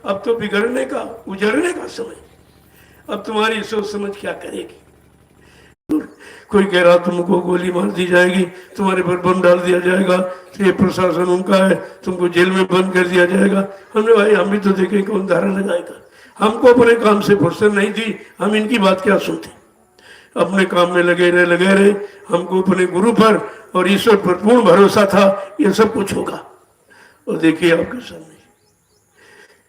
अब तो बिगड़ने का, उजड़ने का समय। अब तुम्हारी सोच समझ क्या करेगी। कोई कह रहा तुमको गोली मार दी जाएगी, तुम्हारे पर बम डाल दिया जाएगा, तो ये प्रशासन उनका है, तुमको जेल में बंद कर दिया जाएगा। हमने भाई हम भी तो देखें कौन धारा लगाएगा। हमको अपने काम से फुर्सत नहीं थी, हम इनकी बात क्या सुनते। अपने काम में लगे रहे। हमको अपने गुरु पर और ईश्वर पर पूर्ण भरोसा था, ये सब कुछ होगा। और देखिए आपके सामने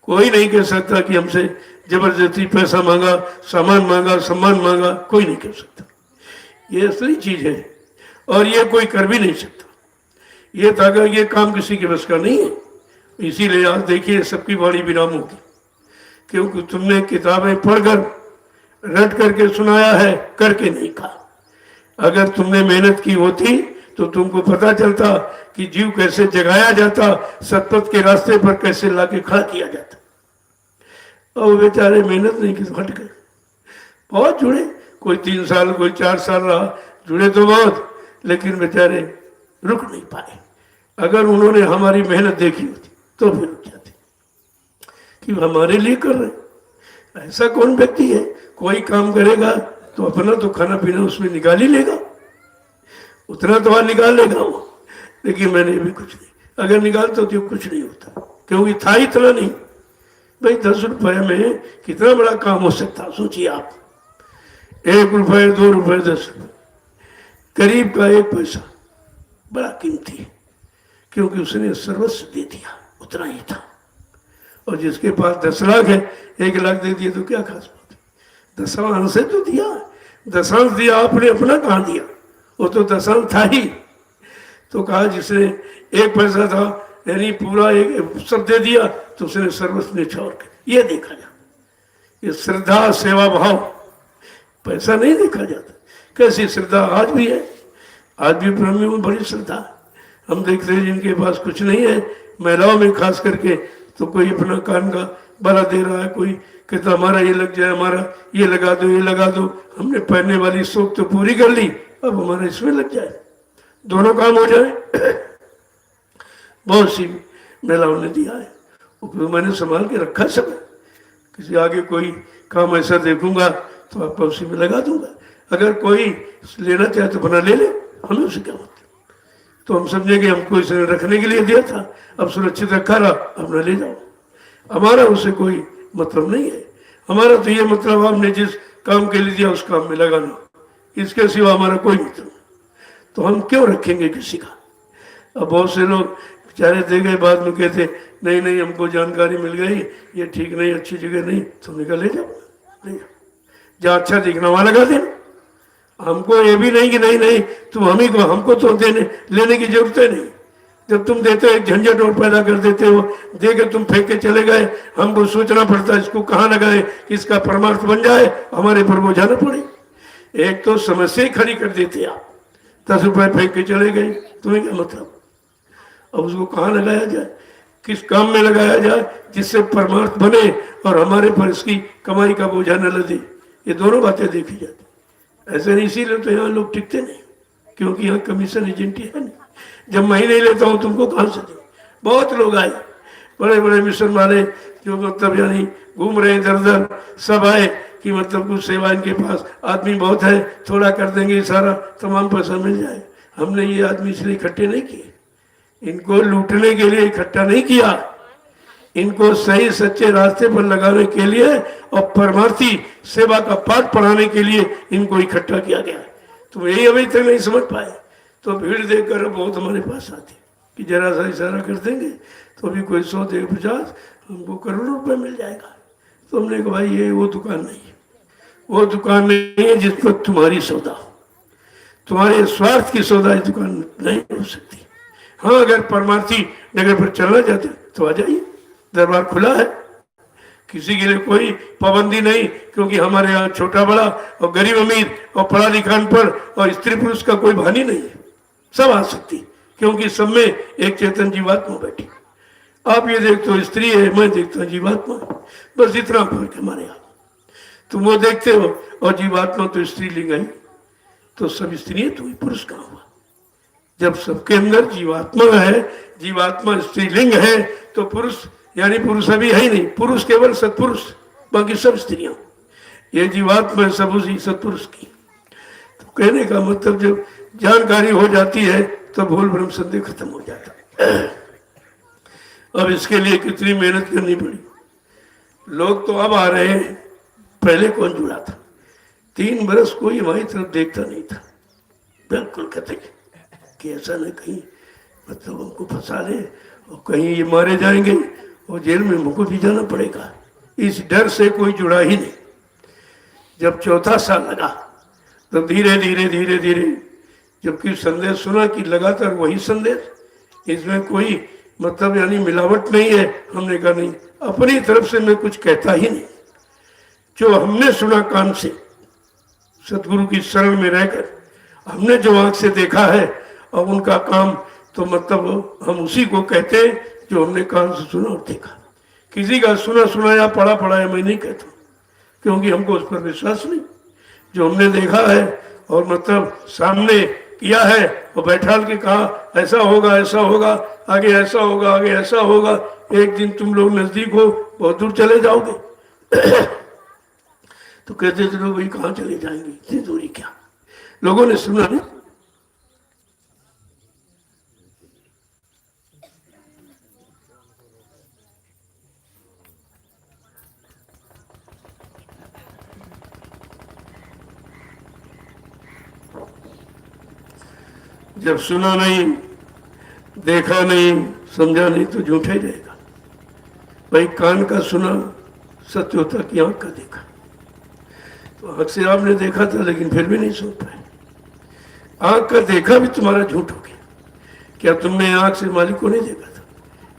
कोई नहीं कह सकता कि हमसे जबरदस्ती पैसा मांगा, सामान मांगा, सम्मान मांगा, कोई नहीं कह सकता। ये असली चीज है और ये कोई कर भी नहीं सकता। ये ताकत, ये काम किसी के बस का नहीं है। इसीलिए आज देखिए सबकी बाणी विराम होगी, क्योंकि तुमने किताबें पढ़कर रट करके सुनाया है, करके नहीं कहा। अगर तुमने मेहनत की होती तो तुमको पता चलता कि जीव कैसे जगाया जाता, सतपथ के रास्ते पर कैसे लाके खड़ा किया जाता। और बेचारे मेहनत नहीं की तो हट गए। बहुत जुड़े, कोई 3 साल, कोई 4 साल रहा, जुड़े तो बहुत, लेकिन बेचारे रुक नहीं पाए। अगर उन्होंने हमारी मेहनत देखी होती तो फिर रुक जाते कि हमारे लिए कर रहे। ऐसा कौन व्यक्ति है, कोई काम करेगा तो अपना तो खाना पीना उसमें निकाल ही लेगा, उतना तो निकाल लेगा वो। लेकिन मैंने भी कुछ नहीं, अगर निकालता तो कुछ नहीं होता, क्योंकि था इतना नहीं। भाई 10 रुपए में कितना बड़ा काम हो सकता, सोचिए आप। 1 रुपये, 2 रुपये, 10 रुपये, करीब का 1 पैसा बड़ा कीमती है, क्योंकि उसने सर्वस्व दे दिया, उतना ही था। और जिसके पास 10 लाख है, 1 लाख दे दिए तो क्या खास बात है। दशांश से तो दिया, दशांश दिया आपने, अपना कहाँ दिया, वो तो दशांश था ही। तो कहा जिसने 1 पैसा था, यानी पूरा एक सब दे दिया, तो उसने सर्वस्व निछावर कर। ये देखा जाता, ये श्रद्धा, सेवा भाव, पैसा नहीं देखा जाता। कैसी श्रद्धा आज भी है, आज भी ब्राह्मणों में बड़ी श्रद्धा। हम देखते हैं जिनके पास कुछ नहीं है, महिलाओं में खास करके, तो कोई अपना कान का बाला दे रहा है, कोई कहता हमारा ये लग जाए, हमारा ये लगा दो, ये लगा दो। हमने पहनने वाली शौक तो पूरी कर ली, अब हमारा इसमें लग जाए, दोनों काम हो जाए। बहुत सी महिलाओं ने दिया है, वो मैंने संभाल के रखा सब। किसी आगे कोई काम ऐसा देखूंगा तो आपको उसी में लगा दूंगा। अगर कोई लेना चाहे तो बना ले ले, हमें उसे क्या मतलब। तो हम समझेंगे हमको इसने रखने के लिए दिया था, अब सुरक्षित रखा रहा, अपना ले जाओ। हमारा उसे कोई मतलब नहीं है। हमारा तो ये मतलब आपने जिस काम के लिए दिया उस काम में लगाना, इसके सिवा हमारा कोई मतलब नहीं। तो हम क्यों रखेंगे किसी का। अब बहुत से लोग बेचारे दे गए, बाद में कहते नहीं नहीं हमको जानकारी मिल गई, ये ठीक नहीं, अच्छी जगह नहीं, तुमने कहा ले जाओ, ले जाओ, जहाँ अच्छा दिखना वहाँ लगा देना। हमको ये भी नहीं कि नहीं नहीं तुम हम ही को, हमको तो लेने की जरूरत है नहीं। जब तुम देते हो एक झंझट और पैदा कर देते हो, दे के तुम फेंक के चले गए, हमको सोचना पड़ता है इसको कहाँ लगाए कि इसका परमार्थ बन जाए, हमारे पर बोझा न पड़े। एक तो समस्या ही खड़ी कर देते आप, 10 रुपए फेंक के चले गए, तुम्हें क्या मतलब। अब उसको कहाँ लगाया जाए, किस काम में लगाया जाए जिससे परमार्थ बने और हमारे पर इसकी कमाई का बोझा न लदे। ये दोनों बातें देखी जाती। ऐसे नहीं, इसीलिए तो यहाँ लोग टिकते नहीं, क्योंकि यहाँ कमीशन एजेंटी है नहीं। जब मैं ही नहीं लेता हूँ तुमको कहाँ से दूँ। बहुत लोग आए, बड़े बड़े मिशन वाले जो मतलब यानी घूम रहे इधर उधर, सब आए कि मतलब कुछ सेवा इनके पास, आदमी बहुत है, थोड़ा कर देंगे सारा तमाम पैसा मिल जाए। हमने ये आदमी इसलिए इकट्ठे नहीं किए, इनको लूटने के लिए इकट्ठा नहीं किया, इनको सही सच्चे रास्ते पर लगाने के लिए और परमार्थी सेवा का पाठ पढ़ाने के लिए इनको इकट्ठा किया गया है। तो यही अभी तक नहीं समझ पाए, तो भीड़ देखकर बहुत हमारे पास आती कि जरा सा इशारा कर देंगे तो अभी कोई 100 दे 50, हमको करोड़ों रुपए मिल जाएगा। तो हमने कहा भाई ये वो दुकान नहीं है, वो दुकान नहीं है जिस पर तुम्हारी सौदा हो, तुम्हारे स्वार्थ की सौदा इस दुकान नहीं हो सकती। हाँ अगर परमार्थी जगह पर चलना चाहते तो आ जाइए, दरबार खुला है, किसी के लिए कोई पाबंदी नहीं, क्योंकि हमारे यहाँ छोटा बड़ा और गरीब अमीर और पढ़ा लिखा अनपढ़ और स्त्री पुरुष का कोई भानी नहीं है, सब आ सकती, क्योंकि सब में एक चेतन जीवात्मा बैठी। आप ये देखते हो स्त्री है, मैं देखता हूँ जीवात्मा, बस इतना फर्क है हमारे यहाँ। तुम वो देखते हो और जीवात्मा तो स्त्रीलिंग है, तो सब स्त्री है, तो पुरुष कहाँ हुआ। जब सबके अंदर जीवात्मा है, जीवात्मा स्त्रीलिंग है, तो पुरुष यानी पुरुष अभी है ही नहीं, पुरुष केवल सत्पुरुष, बाकी सब स्त्रियां, ये जीवात्मा सब उसी सत्पुरुष की। तो कहने का मतलब जब जानकारी हो जाती है तो भूल भ्रम संदेह खत्म हो जाता है। अब इसके लिए कितनी मेहनत करनी पड़ी। लोग तो अब आ रहे हैं, पहले कौन जुड़ा था? 3 बरस कोई हमारी तरफ देखता नहीं था, बिल्कुल कहते कि ऐसा न कहीं मतलब हमको फंसा ले और कहीं ये मारे जाएंगे और जेल में हमको भी जाना पड़ेगा, इस डर से कोई जुड़ा ही नहीं। जब 4था साल लगा तब धीरे धीरे धीरे धीरे, जबकि संदेश सुना कि लगातार वही संदेश, इसमें कोई मतलब यानी मिलावट नहीं है, हमने कहा नहीं, अपनी तरफ से मैं कुछ कहता ही नहीं। जो हमने सुना कान से, सतगुरु की शरण में रहकर हमने जो आंख से देखा है, और उनका काम तो मतलब हम उसी को कहते हैं जो हमने कान से सुना और देखा। किसी का सुना सुनाया पढ़ा पढ़ाया मैं नहीं कहता, क्योंकि हमको उस पर विश्वास नहीं। जो हमने देखा है और मतलब सामने किया है और बैठा के कहा ऐसा होगा ऐसा होगा, आगे ऐसा होगा आगे ऐसा होगा, एक दिन तुम लोग नजदीक हो बहुत दूर चले जाओगे। तो कहते थे लोग भाई कहाँ चले जाएंगे, इतनी दूरी क्या? लोगों ने सुना नहीं। जब सुना नहीं, देखा नहीं, समझा नहीं तो झूठे रहेगा। भाई कान का सुना सत्य होता कि आंख का देखा। तो आंख से आपने देखा था लेकिन फिर भी नहीं सुन पाए, आंख का देखा भी तुम्हारा झूठ हो गया। क्या तुमने आंख से मालिक को नहीं देखा था?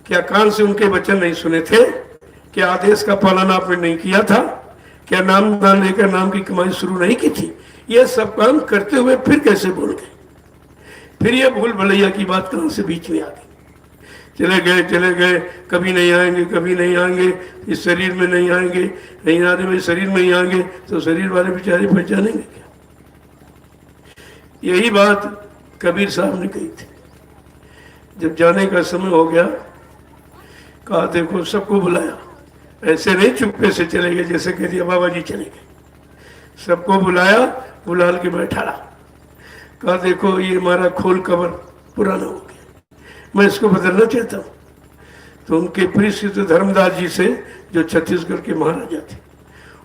क्या कान से उनके वचन नहीं सुने थे? क्या आदेश का पालन आपने नहीं किया था? क्या नाम दान लेकर नाम की कमाई शुरू नहीं की थी? ये सब काम करते हुए फिर कैसे बोल गए? फिर ये भूल भलैया की बात कहां से बीच में आ गई? चले गए, कभी नहीं आएंगे, कभी नहीं आएंगे, इस शरीर में नहीं आएंगे, नहीं आने में शरीर में ही आएंगे, तो शरीर वाले बेचारे पहचानेंगे क्या? यही बात कबीर साहब ने कही थी। जब जाने का समय हो गया, कहा देखो सबको बुलाया, ऐसे नहीं चुपके से चले गए जैसे कह दिया बाबा जी चले गए। सबको बुलाया, बुला के बैठा, कहा देखो ये हमारा खोल कवर पुराना हो गया, मैं इसको बदलना चाहता हूँ। तो उनके परिचित धर्मदास जी से, जो छत्तीसगढ़ के महाराजा थे,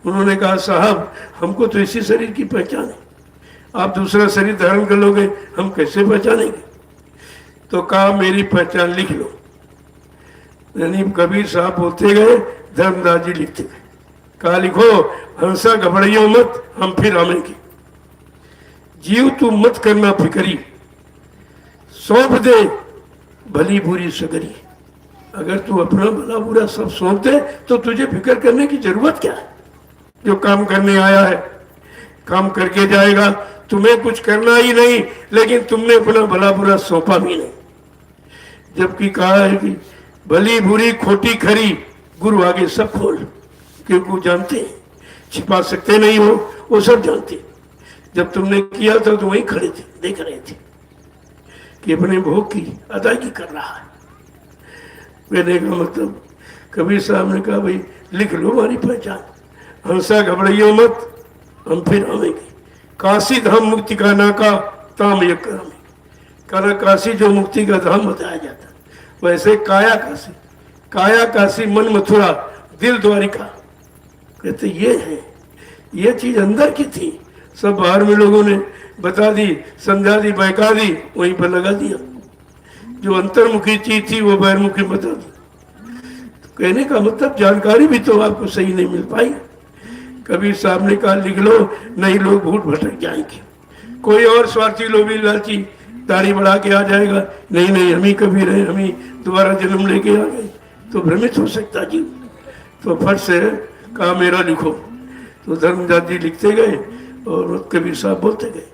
उन्होंने कहा साहब हमको तो इसी शरीर की पहचान है, आप दूसरा शरीर धारण कर लोगे, हम कैसे पहचानेंगे? तो कहा मेरी पहचान लिख लो। यानी कबीर साहब बोलते गए, धर्मदास जी लिखते गए। कहा लिखो, हंसा घबराइयो मत, हम फिर आवेंगे। जीव तू मत करना फिकरी, सौंप दे भली बुरी सगरी। अगर तू अपना भला बुरा सब सौंप दे तो तुझे फिक्र करने की जरूरत क्या है? जो काम करने आया है काम करके जाएगा, तुम्हें कुछ करना ही नहीं, लेकिन तुमने अपना भला बुरा सौंपा भी नहीं। जबकि कहा है कि भली बुरी खोटी खरी गुरु आगे सब खोल, क्योंकि वो जानते हैं, छिपा सकते नहीं हो, वो सब जानते। जब तुमने किया था तो वहीं खड़े थे, देख रहे थे कि अपने भोग की अदायगी कर रहा है। कहने का मतलब कबीर साहब ने कहा भाई लिख लो हमारी पहचान, हंसा घबराइयो मत, हम फिर आवेंगे। काशी धाम मुक्ति का नाका ताम यक करामे। कहा काशी जो मुक्ति का धाम बताया जाता, वैसे काया काशी, काया काशी मन मथुरा दिल द्वारिका। कहते ये है, ये चीज अंदर की थी, सब बाहर में लोगों ने बता दी, समझा दी, बहका दी, वहीं पर लगा दिया। जो अंतर्मुखी चीज थी वो बहिर्मुखी बता दी। तो कहने का मतलब जानकारी भी तो आपको सही नहीं मिल पाई। कबीर साहब ने कहा लिख लो, नहीं लोग भूल भटक जाएंगे। कोई और स्वार्थी लोभी लालची दाढ़ी बढ़ा के आ जाएगा, नहीं नहीं हम ही कबीर हैं, हम ही दोबारा जन्म लेके आ गए, तो भ्रमित हो सकता जीव। तो फट से कहा मेरा लिखो। तो धर्मदास जी लिखते गए और कबीर साहब बोलते गए,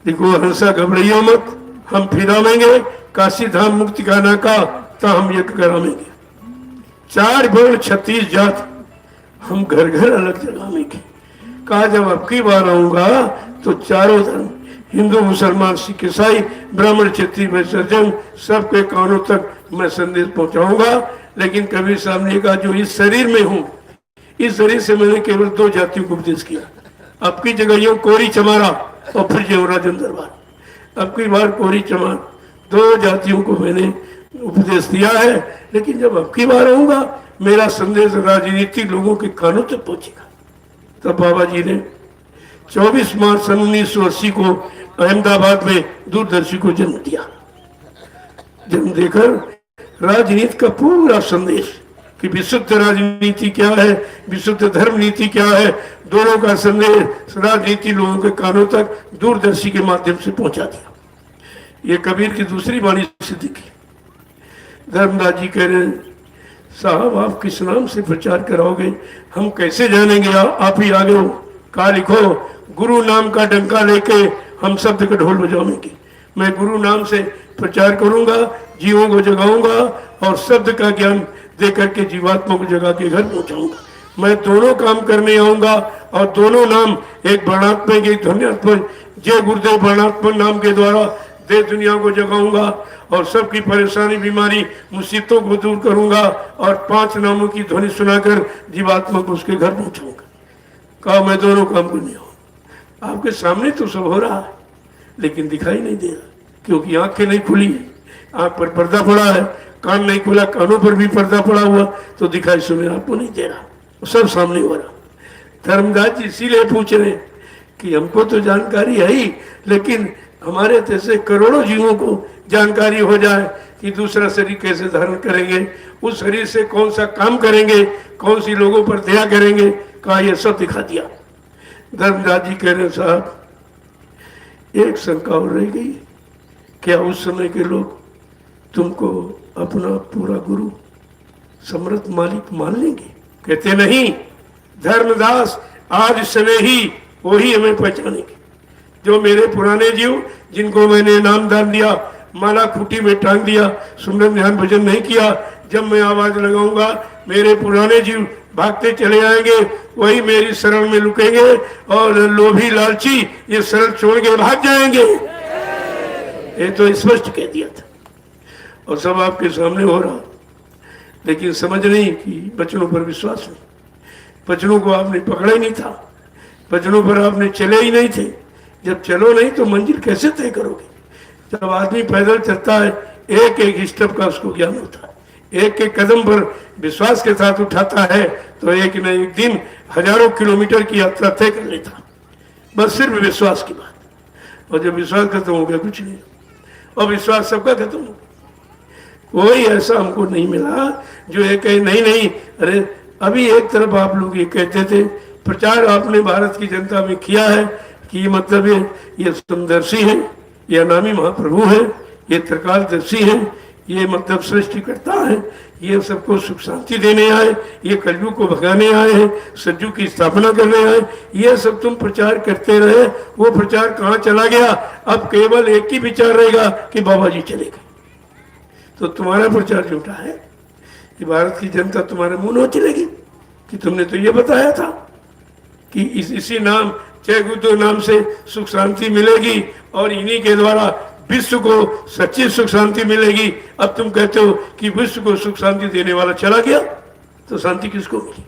देखो हंसा घबराइयो मत, हम फिर आवेंगे। काशी धाम मुक्ति का नाका ता हम यक करावेंगे। 4 वर्ण 36 जात, हम घर घर अलग जगावेंगे। कहा जब अब की बार आऊंगा तो चारों धर्म, हिंदू मुसलमान सिख ईसाई ब्राह्मण क्षत्रिय वैश्य जैन, सबके कानों तक मैं संदेश पहुंचाऊंगा। लेकिन कबीर साहब ने कहा जो इस शरीर में हूं, इस शरीर से मैंने केवल 2 जातियों को उपदेश किया। अब की जगह यूं कोरी चमारा और फिर जयराजन दरबार। अब की बार कोरी चमार 2 जातियों को मैंने उपदेश दिया है, लेकिन जब अब की बार आऊंगा मेरा संदेश राजनीति लोगों के कानों तक पहुंचेगा। तब बाबा जी ने 24 मार्च सन 1980 को अहमदाबाद में दूरदर्शी को जन्म दिया। जन्म देकर राजनीति का पूरा संदेश कि विशुद्ध राजनीति क्या है, विशुद्ध धर्म नीति क्या है, दोनों का संदेश राजनीति लोगों के कानों तक दूरदर्शी के माध्यम से पहुंचा दिया। ये कबीर की दूसरी वाणी सिद्धि की। धर्मदास जी कह रहे हैं साहब आप किस नाम से प्रचार कराओगे, हम कैसे जानेंगे, आप ही आगे हो। कहा लिखो गुरु नाम का डंका लेके हम शब्द का ढोल बजाएंगे। मैं गुरु नाम से प्रचार करूंगा, जीवों को जगाऊंगा और शब्द का ज्ञान दे करके जीवात्मा को जगा के घर पहुंचाऊंगा। मैं दोनों काम करने आऊंगा और दोनों नाम, एक वर्णात्मक एक ध्वन्यात्मक, जय गुरुदेव वर्णात्मक नाम के द्वारा देश दुनिया को जगाऊंगा और सबकी परेशानी बीमारी मुसीबतों को दूर करूंगा और 5 नामों की ध्वनि सुनाकर जीवात्मा को उसके घर पहुंचाऊंगा। कहा मैं दोनों काम करने आऊंगा। आपके सामने तो सब हो रहा है लेकिन दिखाई नहीं दे रहा, क्योंकि आंखें नहीं खुली है, आंख पर पर्दा पड़ा है, कान नहीं खुला, कानों पर भी पर्दा पड़ा हुआ, तो दिखाई सुने आपको नहीं दे रहा, सब सामने हो रहा। धर्मदास जी इसीलिए पूछ रहे कि हमको तो जानकारी है ही, लेकिन हमारे जैसे करोड़ों जीवों को जानकारी हो जाए कि दूसरा शरीर कैसे धारण करेंगे, उस शरीर से कौन सा काम करेंगे, कौन सी लोगों पर दया करेंगे। कहा यह सब दिखा दिया। धर्मदास जी कह रहे साहब एक शंका और रह गई, क्या उस समय के लोग तुमको अपना पूरा गुरु समर्थ मालिक मान लेंगे? कहते नहीं, धर्मदास आज समय ही वही हमें पहचानेंगे। जो मेरे पुराने जीव जिनको मैंने नाम दान दिया, माला खूटी में टांग दिया, सुमरन ध्यान भजन नहीं किया, जब मैं आवाज लगाऊंगा मेरे पुराने जीव भागते चले आएंगे, वही मेरी शरण में लुकेंगे और लोभी लालची ये शरण छोड़ के भाग जाएंगे। ये तो स्पष्ट कह दिया था और सब आपके सामने हो रहा, लेकिन समझ नहीं कि वचनों पर विश्वास नहीं, वचनों को आपने पकड़ा ही नहीं था, वचनों पर आपने चले ही नहीं थे। जब चलो नहीं तो मंजिल कैसे तय करोगे? जब आदमी पैदल चलता है एक एक स्टेप का उसको ज्ञान होता है, एक एक कदम पर विश्वास के साथ उठाता है तो एक न एक दिन हजारों किलोमीटर की यात्रा तय कर लेता, बस सिर्फ विश्वास की बात। और जब विश्वास खत्म हो गया कुछ नहीं, और विश्वास सबका खत्म हो गया। कोई ऐसा हमको नहीं मिला जो ये कहे नहीं नहीं। अरे अभी एक तरफ आप लोग ये कहते थे, प्रचार आपने भारत की जनता में किया है कि मतलब ये समदर्शी है, ये अनामी महाप्रभु है, ये त्रिकालदर्शी है, ये मतलब सृष्टिकर्ता है, ये सबको सुख शांति देने आए, ये कलयुग को भगाने आए हैं, सज्जू की स्थापना करने आए, ये सब तुम प्रचार करते रहे। वो प्रचार कहाँ चला गया? अब केवल एक ही विचार रहेगा कि बाबा जी चले गए। तो तुम्हारा प्रचार झूठा है कि भारत की जनता तुम्हारे मुंह न चलेगी कि तुमने तो ये बताया था कि इसी नाम जय गुरुदेव नाम से सुख शांति मिलेगी और इन्हीं के द्वारा विश्व को सच्ची सुख शांति मिलेगी। अब तुम कहते हो कि विश्व को सुख शांति देने वाला चला गया, तो शांति किसको मिली?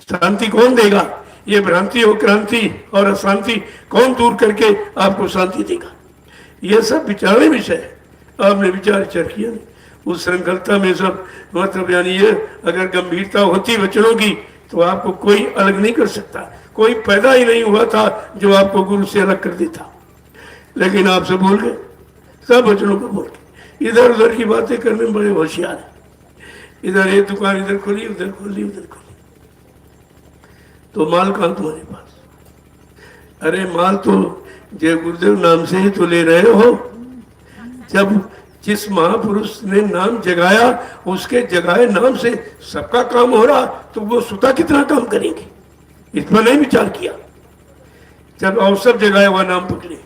शांति कौन देगा? ये भ्रांति और क्रांति और अशांति कौन दूर करके आपको शांति देगा? ये सब विचारने विषय है। आपने विचार किया नहीं उस श्रृंखलता में सब, मतलब यानी ये अगर गंभीरता होती वचनों की तो आपको कोई अलग नहीं कर सकता, कोई पैदा ही नहीं हुआ था जो आपको गुरु से अलग कर देता। लेकिन आप सब बोल गए, सब वचनों को बोल के इधर उधर की बातें करने में बड़े होशियार है। इधर ये दुकान इधर खोली, उधर खोली, उधर खोली, तो माल कहाँ तुम्हारे पास? अरे माल तो जय गुरुदेव नाम से ही तो ले रहे हो। जब जिस महापुरुष ने नाम जगाया उसके जगाए नाम से सबका काम हो रहा, तो वो स्वतः कितना काम करेंगे? इस पर नहीं विचार किया। जब अवसर जगाया हुआ नाम पकड़े,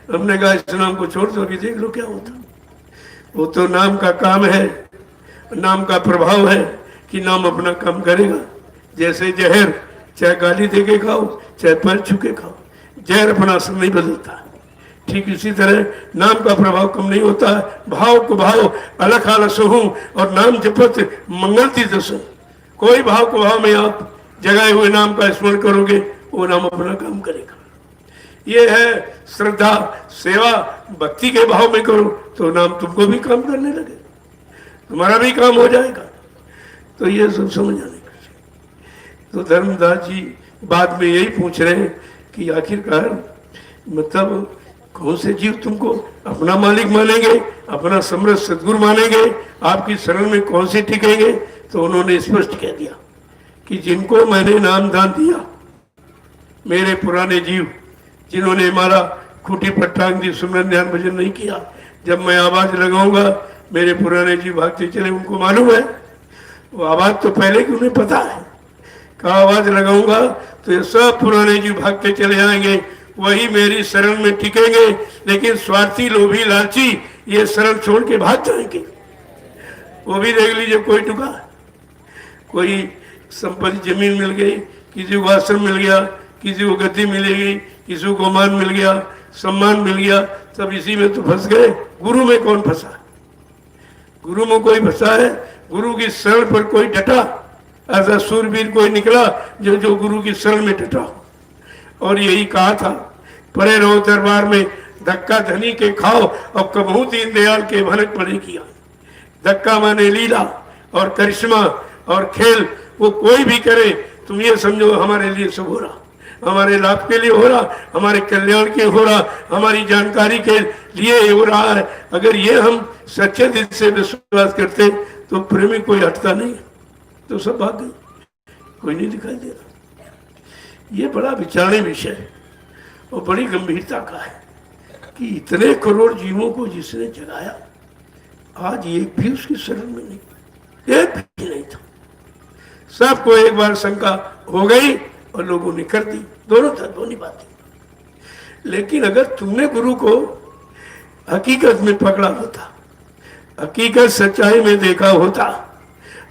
हमने कहा इस नाम को छोड़ दो, अभी देख लो क्या होता। वो तो नाम का काम है, नाम का प्रभाव है कि नाम अपना काम करेगा। जैसे जहर, चाहे गाली दे के खाओ चाहे पैर छू के खाओ, जहर अपना असर नहीं बदलता। ठीक इसी तरह नाम का प्रभाव कम नहीं होता है। भाव को भाव अलख आलस हूँ और नाम जपत मंगलती दसो। कोई भाव को भाव में आप जगाए हुए नाम का स्मरण करोगे, वो नाम अपना काम करेगा। ये है श्रद्धा, सेवा, भक्ति के भाव में करो तो नाम तुमको भी काम करने लगे, तुम्हारा भी काम हो जाएगा। तो ये सब समझ आने का। तो धर्मदास जी बाद में यही पूछ रहे हैं कि आखिरकार मतलब कौन से जीव तुमको अपना मालिक मानेंगे, अपना समर्थ सदगुरु मानेंगे, आपकी शरण में कौन से टिकेंगे। तो उन्होंने स्पष्ट कह दिया कि जिनको मैंने नाम दान दिया, मेरे पुराने जीव जिन्होंने हमारा खूटी पर टांग दी, सुमरन ध्यान भजन नहीं किया, जब मैं आवाज लगाऊंगा मेरे पुराने जीव भागते चले। उनको मालूम है वो आवाज तो पहले की उन्हें पता है, का आवाज लगाऊंगा तो ये सब पुराने जीव भागते चले जाएंगे, वही मेरी शरण में टिकेंगे। लेकिन स्वार्थी, लोभी, लालची ये शरण छोड़ के भाग जाएंगे। वो भी देख लीजिए, कोई टुका, कोई संपत्ति जमीन मिल गई, किसी को आश्रम मिल गया, किसी को गद्दी मिलेगी, किसी को मान मिल गया, सम्मान मिल गया, सब इसी में तो फंस गए। गुरु में कौन फंसा? गुरु में कोई फंसा है? गुरु की शरण पर कोई डटा? ऐसा सूरवीर कोई निकला जो गुरु की शरण में डटा हो। और यही कहा था, पड़े रहो दरबार में, धक्का धनी के खाओ और कबहू दीन दयाल के भनक पड़े किया। धक्का माने लीला और करिश्मा और खेल, वो कोई भी करे, तुम ये समझो हमारे लिए सब हो रहा, हमारे लाभ के लिए हो रहा, हमारे कल्याण के हो रहा, हमारी जानकारी के लिए हो रहा है। अगर ये हम सच्चे दिल से विश्वास करते तो प्रेमी कोई हटता नहीं, तो सब भाग गए, कोई नहीं दिखाई दे रहा। ये बड़ा विचारणीय विषय है और बड़ी गंभीरता का है कि इतने करोड़ जीवों को जिसने जगाया, आज एक भी उसकी शरण में नहीं, एक भी नहीं था। सबको एक बार शंका हो गई और लोगों ने कर दी, दोनों बातें। लेकिन अगर तुमने गुरु को हकीकत में पकड़ा होता, हकीकत सच्चाई में देखा होता,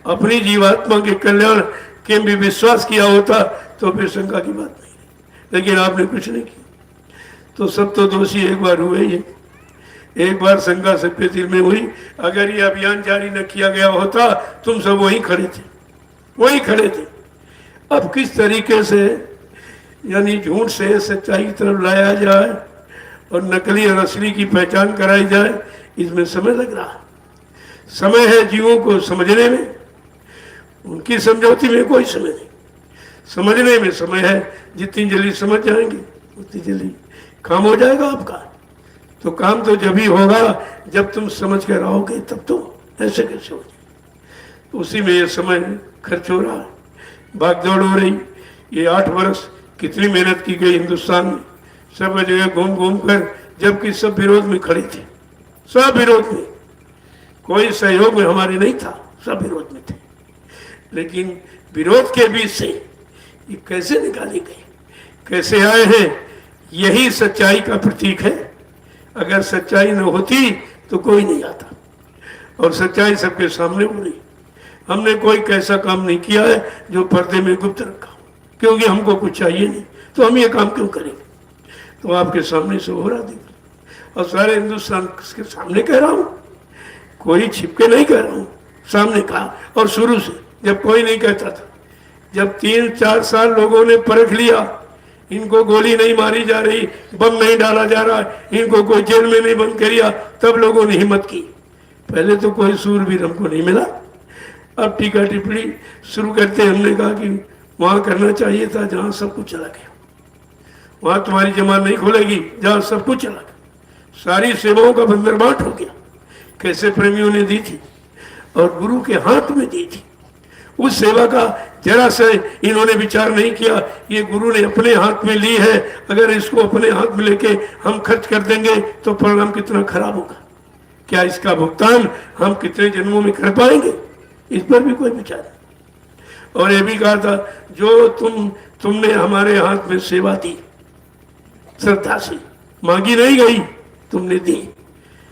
अपनी जीवात्मा के कल्याण के भी विश्वास किया होता, तो फिर शंका की बात नहीं। लेकिन आपने कुछ नहीं किया, तो सब तो दोषी एक बार हुए ही। एक बार शंका सबके दिल में हुई। अगर ये अभियान जारी न किया गया होता, तुम सब वहीं खड़े थे, वहीं खड़े थे। अब किस तरीके से यानी झूठ से सच्चाई की तरफ लाया जाए और नकली और असली की पहचान कराई जाए, इसमें समय लग रहा है। समय है जीवों को समझने में, उनकी समझौती में कोई समय नहीं, समझने में समय है। जितनी जल्दी समझ जाएंगे उतनी जल्दी काम हो जाएगा आपका। तो काम तो जब ही होगा जब तुम समझ कर आओगे, तब तो ऐसे कैसे हो जाए। उसी में ये समय खर्च हो रहा है, भागदौड़ हो रही। ये 8 वर्ष कितनी मेहनत की गई हिंदुस्तान में, सब जगह घूम घूम कर, जबकि सब विरोध में खड़े थे, सब विरोध में, कोई सहयोग में हमारे नहीं था, सब विरोध में थे। लेकिन विरोध के बीच से ये कैसे निकाली गई, कैसे आए हैं, यही सच्चाई का प्रतीक है। अगर सच्चाई न होती तो कोई नहीं आता, और सच्चाई सबके सामने हो रही। हमने कोई कैसा काम नहीं किया है जो पर्दे में गुप्त रखा, क्योंकि हमको कुछ चाहिए नहीं, तो हम ये काम क्यों करेंगे। तो आपके सामने से हो रहा देखो, और सारे हिंदुस्तान के सामने कह रहा हूँ, कोई छिपके नहीं कह रहा हूँ, सामने कहा। और शुरू से जब कोई नहीं कहता था, जब 3-4 साल लोगों ने परख लिया, इनको गोली नहीं मारी जा रही, बम नहीं डाला जा रहा, इनको कोई जेल में नहीं बंद किया, तब लोगों ने हिम्मत की। पहले तो कोई सूरवीर हमको नहीं मिला। अब टीका टिप्पणी शुरू करते, हमने कहा कि वहाँ करना चाहिए था जहाँ सब कुछ चला गया, वहाँ तुम्हारी जमात नहीं खुलेगी जहाँ सब कुछ चला गया। सारी सेवाओं का बंदरबाट हो गया, कैसे प्रेमियों ने दी थी और गुरु के हाथ में दी थी। उस सेवा का जरा से इन्होंने विचार नहीं किया, ये गुरु ने अपने हाथ में ली है, अगर इसको अपने हाथ में लेके हम खर्च कर देंगे तो परिणाम कितना खराब होगा, क्या इसका भुगतान हम कितने जन्मों में कर पाएंगे, इस पर भी कोई विचार नहीं। और ये भी कहा था, जो तुमने हमारे हाथ में सेवा दी, श्रद्धा से मांगी नहीं गई, तुमने दी,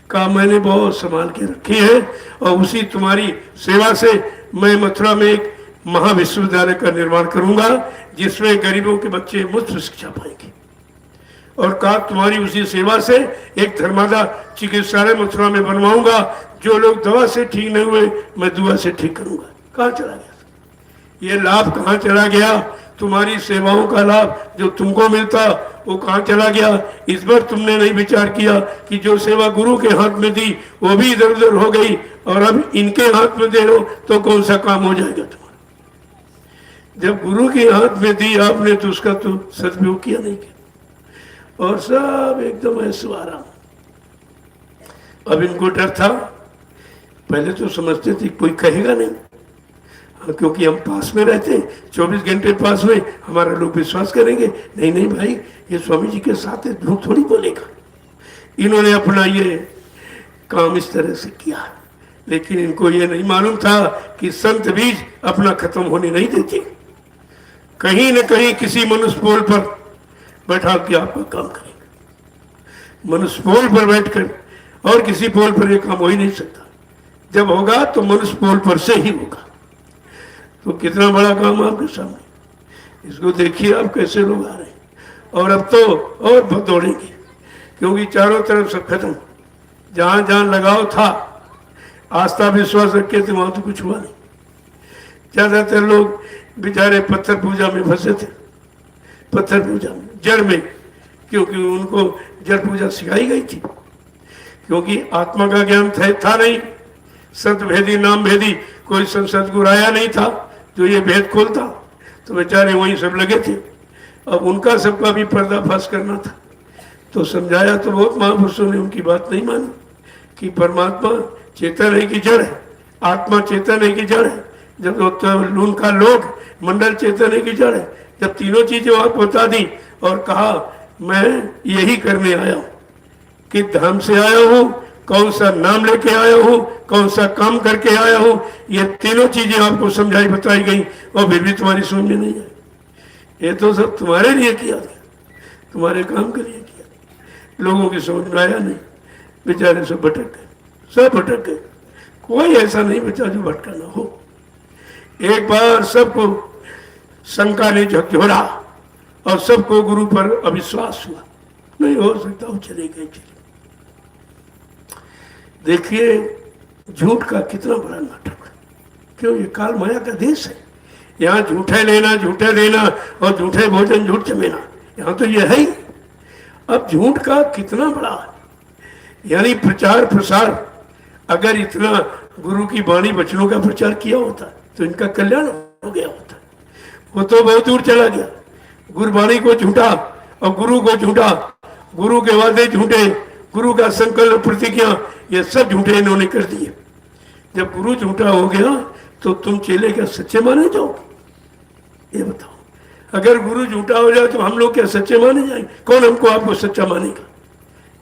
कहा मैंने बहुत संभाल के रखी है, और उसी तुम्हारी सेवा से मैं मथुरा में एक महाविश्वविद्यालय का निर्माण करूंगा, जिसमें गरीबों के बच्चे मुफ्त शिक्षा पाएंगे। और कहा तुम्हारी उसी सेवा से एक धर्मादा चिकित्सालय मथुरा में बनवाऊंगा, जो लोग दवा से ठीक नहीं हुए मैं दुआ से ठीक करूंगा। कहाँ चला गया ये लाभ? कहाँ चला गया? तुम्हारी सेवाओं का लाभ जो तुमको मिलता वो कहाँ चला गया? इस बार तुमने नहीं विचार किया कि जो सेवा गुरु के हाथ में दी वो भी इधर उधर हो गई और अब इनके हाथ में दे लो तो कौन सा काम हो जाएगा तुम्हारा? जब गुरु के हाथ में दी आपने तो उसका तो सदुपयोग किया नहीं किया और सब एकदम ऐश्वर्या। अब इनको डर था, पहले तो समझते थे कोई कहेगा नहीं, क्योंकि हम पास में रहते, 24 घंटे पास में, हमारा लोग विश्वास करेंगे। नहीं नहीं भाई, ये स्वामी जी के साथ है, झूठ थोड़ी बोलेगा। इन्होंने अपना ये काम इस तरह से किया, लेकिन इनको ये नहीं मालूम था कि संत बीज अपना खत्म होने नहीं देते। कहीं न कहीं किसी मनुष्य पोल पर बैठा के आपका काम करेंगे। मनुष्य पोल पर बैठकर और किसी पोल पर ये काम हो ही नहीं सकता। जब होगा तो मनुष्य पोल पर से ही होगा। तो कितना बड़ा काम आपके सामने, इसको देखिए आप कैसे लोग आ रहे हैं। और अब तो और बहुत दौड़ेंगे, क्योंकि चारों तरफ सब खत्म। जहां जहां लगाव था, आस्था विश्वास रखे थे, वहां तो कुछ हुआ नहीं। ज्यादातर लोग बेचारे पत्थर पूजा में फंसे थे, पत्थर पूजा में, जड़ में, क्योंकि उनको जड़ पूजा सिखाई गई थी। क्योंकि आत्मा का ज्ञान था नहीं, संत भेदी नाम भेदी कोई सदगुरु आया नहीं था जो ये भेद खोलता, तो बेचारे वहीं सब लगे थे। अब उनका सबका भी पर्दाफाश करना था, तो समझाया तो बहुत महापुरुषों ने, उनकी बात नहीं मानी कि परमात्मा चेतन है कि जड़ है, आत्मा चेतन है कि जड़ है। जब उनका लोक मंडल चेतन है कि जड़ है, जब तीनों चीजें आपको बता दी और कहा मैं यही करने आया हूं, कि धाम से आया हूं, कौन सा नाम लेके आया हूं, कौन सा काम करके आया हूं, ये तीनों चीजें आपको समझाई बताई गई और फिर भी तुम्हारी समझ में नहीं आई। ये तो सब तुम्हारे लिए किया गया, तुम्हारे काम के लिए किया गया। लोगों की समझ में आया नहीं, बेचारे सब भटक गए, सब भटक गए। कोई ऐसा नहीं बचा जो भटका ना हो। एक बार सबको शंका ने झकझोरा और सबको गुरु पर अविश्वास हुआ, नहीं हो सकता, वो चले गए। देखिए झूठ का कितना बड़ा नाटक है। क्यों? ये काल माया का देश है। यहाँ झूठे लेना, झूठे देना और झूठे भोजन, झूठ जमेना, यहाँ तो ये है ही। अब झूठ का कितना बड़ा है, यानी प्रचार प्रसार। अगर इतना गुरु की वाणी वचनों का प्रचार किया होता तो इनका कल्याण हो गया होता। वो तो बहुत दूर चला गया। गुरुवाणी को झूठा और गुरु को झूठा, गुरु के वादे झूठे, गुरु का संकल्प प्रतिज्ञा, ये सब झूठे इन्होंने कर दिए। जब गुरु झूठा हो गया तो तुम चेले क्या सच्चे माने जाओगे? ये बताओ। अगर गुरु झूठा हो जाए तो हम लोग क्या सच्चे माने जाएंगे? कौन हमको आपको सच्चा मानेगा?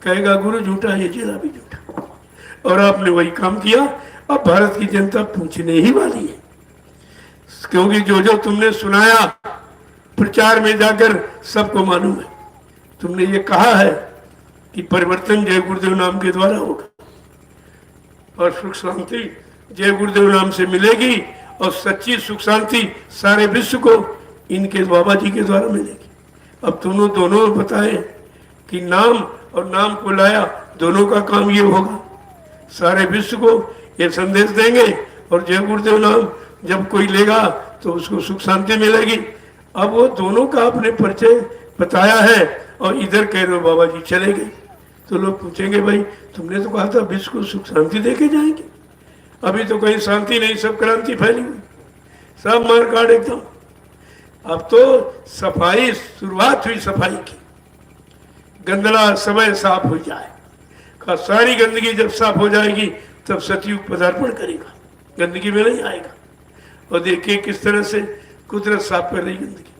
कहेगा गुरु झूठा, ये चेला भी झूठा। और आपने वही काम किया। अब भारत की जनता पूछने ही वाली है, क्योंकि जो जो तुमने सुनाया प्रचार में जाकर सबको मालूम है। तुमने ये कहा है कि परिवर्तन जय गुरुदेव नाम के द्वारा होगा और सुख शांति जय गुरुदेव नाम से मिलेगी, और सच्ची सुख शांति सारे विश्व को इनके बाबा जी के द्वारा मिलेगी। अब दोनों बताए कि नाम और नाम को लाया, दोनों का काम ये होगा, सारे विश्व को ये संदेश देंगे और जय गुरुदेव नाम जब कोई लेगा तो उसको सुख शांति मिलेगी। अब वो दोनों का आपने परिचय बताया है और इधर कह रहे हो बाबा जी चले गए, तो लोग पूछेंगे भाई तुमने तो कहा था विश्व को सुख शांति देके जाएंगे, अभी तो कहीं शांति नहीं, सब क्रांति फैली हुई, सब मारकाट एकदम। अब तो सफाई, शुरुआत हुई सफाई की, गंदला समय साफ हो जाए, सारी गंदगी जब साफ हो जाएगी तब सतयुग पदार्पण करेगा, गंदगी में नहीं आएगा। और देखिए किस तरह से कुदरत साफ कर रही गंदगी।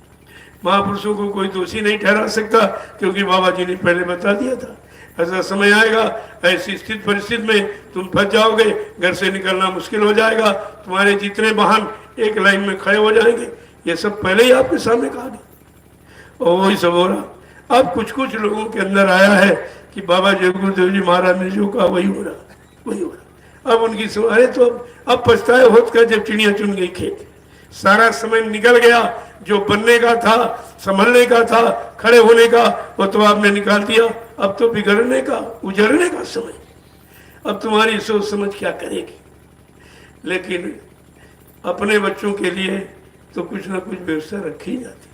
महापुरुषों को कोई दोषी नहीं ठहरा सकता, क्योंकि बाबा जी ने पहले बता दिया था ऐसा समय आएगा, ऐसी स्थित परिस्थिति में तुम फंस जाओगे, घर से निकलना मुश्किल हो जाएगा, तुम्हारे जितने वाहन एक लाइन में खड़े हो जाएंगे। ये सब पहले ही आपके सामने कहा गया और वही सब हो रहा। अब कुछ कुछ लोगों के अंदर आया है कि बाबा जय गुरुदेव जी महाराज ने जो कहा वही हो रहा, वही हो रहा। अब उनकी सुनाए तो अब पछताए होत का जब चिड़िया चुन गई खेत, सारा समय निकल गया, जो बनने का था, संभलने का था, खड़े होने का, वो तो आपने निकाल दिया। अब तो बिगड़ने का, उजड़ने का समय। अब तुम्हारी सोच समझ क्या करेगी। लेकिन अपने बच्चों के लिए तो कुछ ना कुछ व्यवस्था रखी जाती।